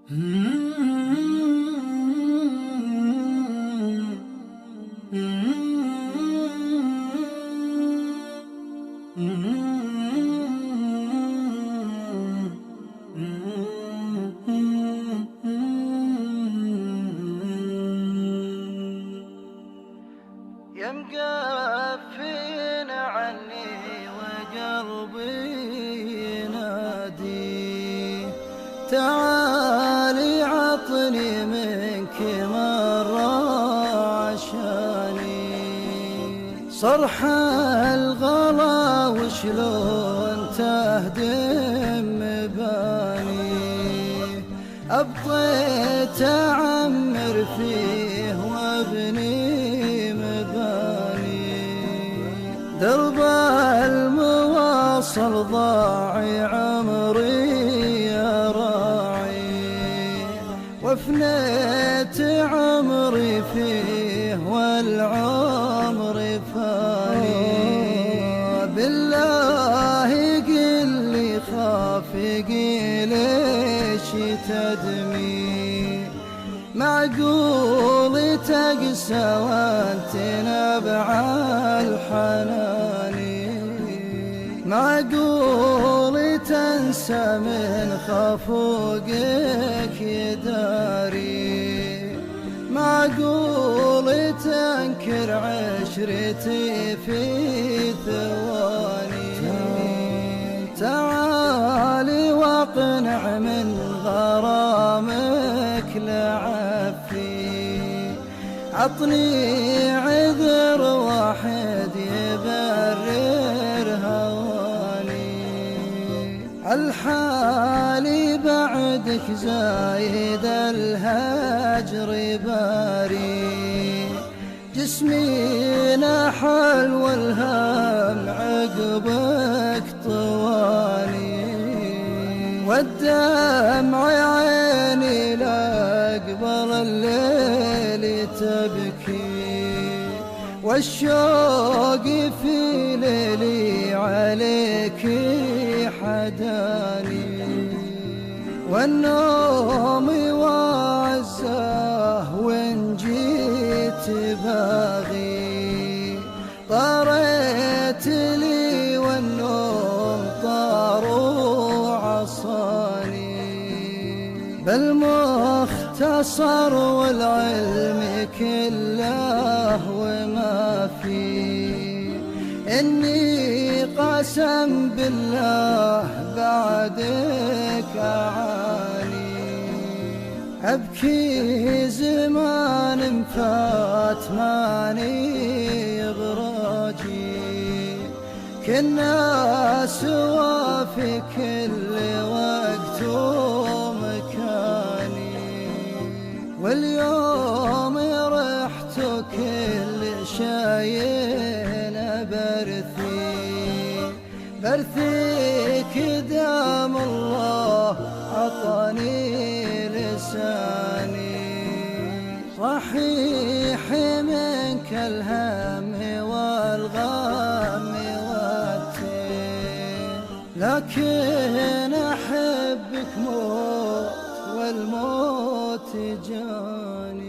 يا مقفين عني وقلبي ينادي، تعالي عطني منك مرة عشاني. صرح الغلا وشلون تهدم مباني، أبطيت أعمر فيه وابني مباني. درب المواصل ضاعي عمري يا راعي، وافنيت عمري فيه والعمر فاني. بالله قل لي خافقي ليش تدمي، معقول تقسى وانت نبع الحنان، معقول تنسى من خفوقك يداري، معقول تنكر عشرتي في ثواني. تعالي واقنع من غرامك لعفي، عطني عذر واحد يبرر هواني. الحالي بعدك زايد الهجر باري، جسمي نحل والهم عقبك طواني. والدمع عيني لأقبل الليل تبكي، والشوق في ليلي عليك حداني. والنوم وعزاه وإن جيت باغي، طاريت لي والنوم طار وعصاني. بالمختصر والعلم كله وما فيه، إني قسم بالله بعدك أعاني. أبكي زمان فات ماني إغراجي، كنا سوا في كل وقت ومكاني. واليوم رحت كل شيء برثيك دام الله عطاني لساني. صحيح منك الهم والغم والتين، لكن أحبك موت والموت جاني.